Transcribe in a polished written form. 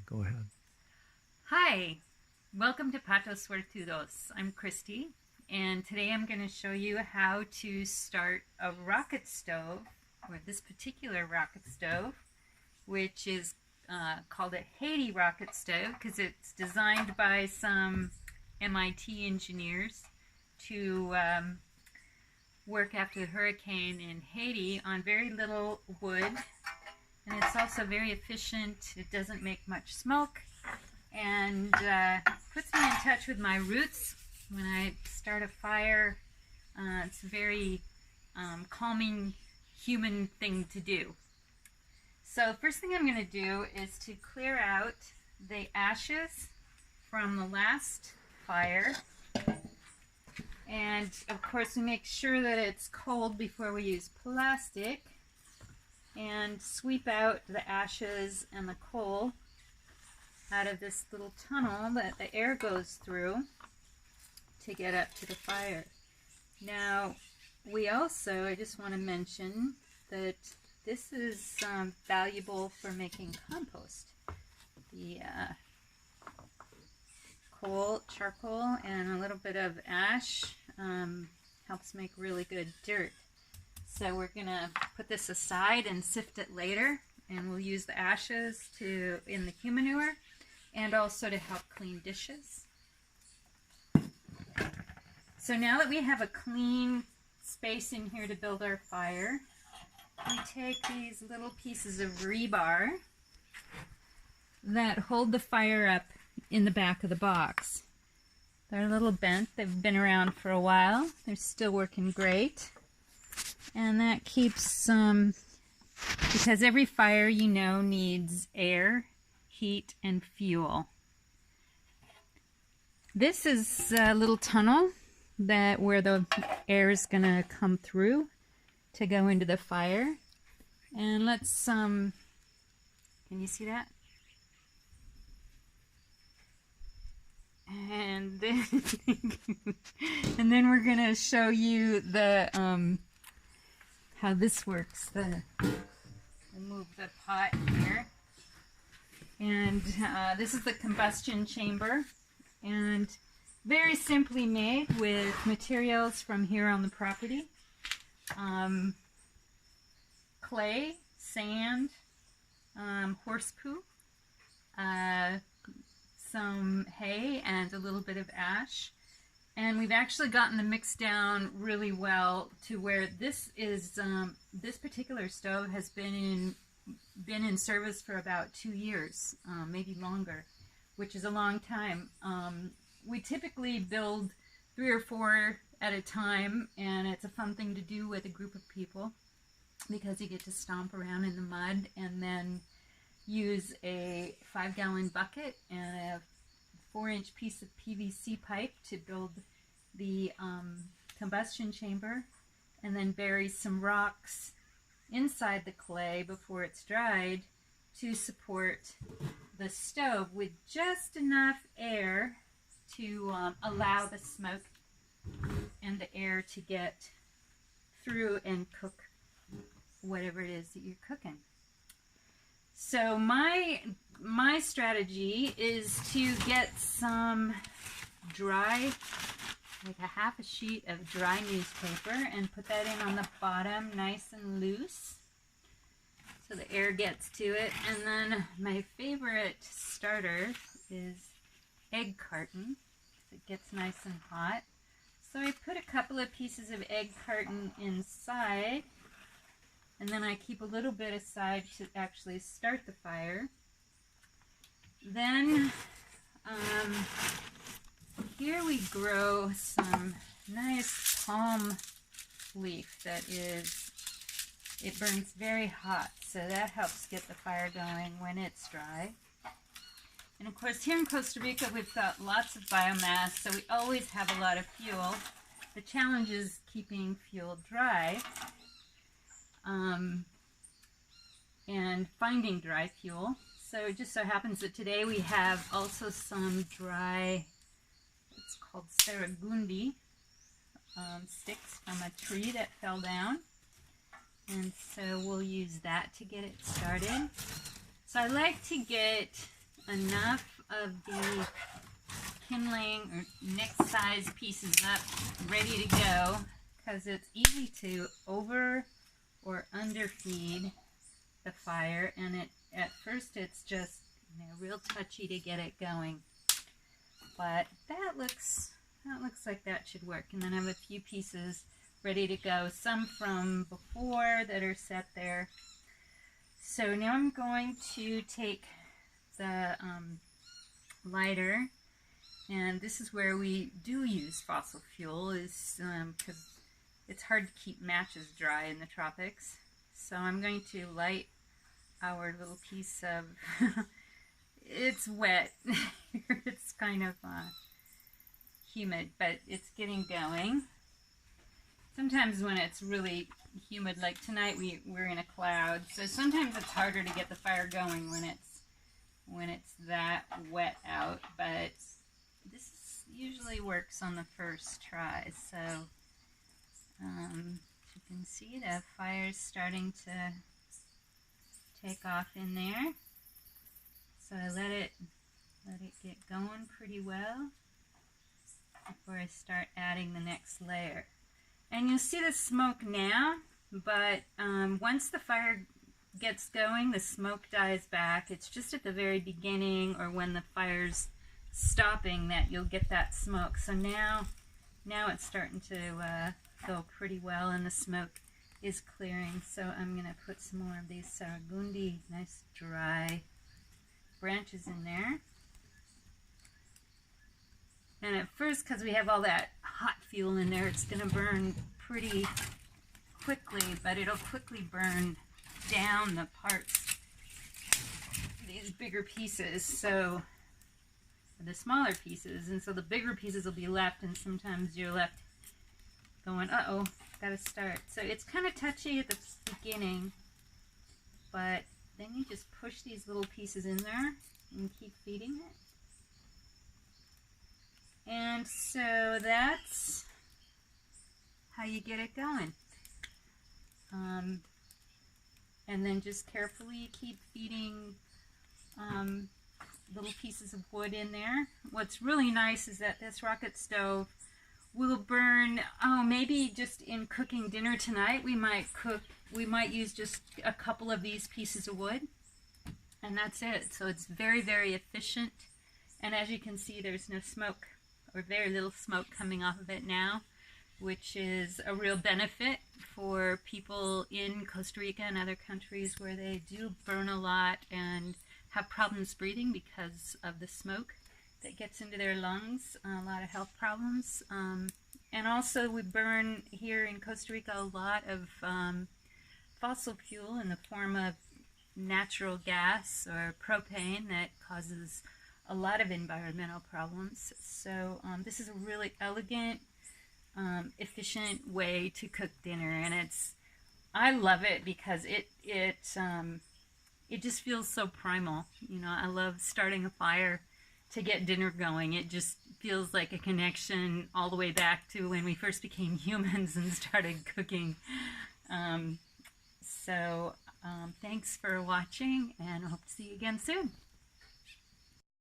Go ahead. Hi, welcome to Patos Suertudos. I'm Kristy, and today I'm going to show you how to start a rocket stove, or this particular rocket stove, which is called a Haiti rocket stove because it's designed by some MIT engineers to work after the hurricane in Haiti on very little wood. And it's also very efficient. It doesn't make much smoke, and puts me in touch with my roots when I start a fire. It's a very calming human thing to do. So first thing I'm going to do is to clear out the ashes from the last fire. And of course we make sure that it's cold before we use plastic. And sweep out the ashes and the coal out of this little tunnel that the air goes through to get up to the fire. Now, we also, I just want to mention that this is valuable for making compost. The coal, charcoal, and a little bit of ash helps make really good dirt. So we're going to put this aside and sift it later, and we'll use the ashes in the human manure and also to help clean dishes. So now that we have a clean space in here to build our fire, we take these little pieces of rebar that hold the fire up in the back of the box. They're a little bent. They've been around for a while. They're still working great. And that keeps, because every fire, you know, needs air, heat, and fuel. This is a little tunnel where the air is going to come through to go into the fire. And let's, can you see that? And then, and then we're going to show you the, how this works. We'll move the pot here. And this is the combustion chamber. And very simply made with materials from here on the property. Clay, sand, horse poo, some hay, and a little bit of ash. And we've actually gotten the mix down really well to where this is, this particular stove has been in service for about 2 years, maybe longer, which is a long time. We typically build 3 or 4 at a time, and it's a fun thing to do with a group of people because you get to stomp around in the mud and then use a 5-gallon bucket and a 4-inch piece of PVC pipe to build the combustion chamber, and then bury some rocks inside the clay before it's dried to support the stove with just enough air to allow the smoke and the air to get through and cook whatever it is that you're cooking. So my strategy is to get some dry, like a half a sheet of dry newspaper, and put that in on the bottom nice and loose so the air gets to it. And then my favorite starter is egg carton. It gets nice and hot. So I put a couple of pieces of egg carton inside, and then I keep a little bit aside to actually start the fire. Then here we grow some nice palm leaf it burns very hot, so that helps get the fire going when it's dry. And of course here in Costa Rica we've got lots of biomass, so we always have a lot of fuel. The challenge is keeping fuel dry. And finding dry fuel. So it just so happens that today we have also some dry, it's called saragundi, sticks from a tree that fell down. And so we'll use that to get it started. So I like to get enough of the kindling or next size pieces up ready to go, because it's easy to over or underfeed the fire, and at first it's just real touchy to get it going. But that looks like that should work. And then I have a few pieces ready to go, some from before that are set there. So now I'm going to take the lighter, and this is where we do use fossil fuel, is because it's hard to keep matches dry in the tropics. So I'm going to light our little piece of it's wet. It's kind of humid, but it's getting going. Sometimes when it's really humid, like tonight we're in a cloud, so sometimes it's harder to get the fire going when it's that wet out, but this usually works on the first try. So you can see the fire's starting to take off in there. So I let it get going pretty well before I start adding the next layer. And you'll see the smoke now, but once the fire gets going, the smoke dies back. It's just at the very beginning or when the fire's stopping that you'll get that smoke. So now it's starting to go pretty well, and the smoke is clearing. So I'm going to put some more of these saragundi, nice dry branches in there. And at first, because we have all that hot fuel in there, it's going to burn pretty quickly, but it'll quickly burn down the parts, these bigger pieces, so the smaller pieces, and so the bigger pieces will be left, and sometimes you're left going, uh-oh, gotta start. So it's kind of touchy at the beginning, but then you just push these little pieces in there and keep feeding it. And so that's how you get it going. And then just carefully keep feeding little pieces of wood in there. What's really nice is that this rocket stove will burn, maybe just in cooking dinner tonight, we might use just a couple of these pieces of wood, and that's it. So it's very, very efficient. And as you can see, there's no smoke, or very little smoke coming off of it now, which is a real benefit for people in Costa Rica and other countries where they do burn a lot and have problems breathing because of the smoke that gets into their lungs, a lot of health problems. And also we burn here in Costa Rica a lot of fossil fuel in the form of natural gas or propane that causes a lot of environmental problems. So this is a really elegant, efficient way to cook dinner, and I love it because it just feels so primal. You know, I love starting a fire to get dinner going. It just feels like a connection all the way back to when we first became humans and started cooking. Thanks for watching, and I hope to see you again soon.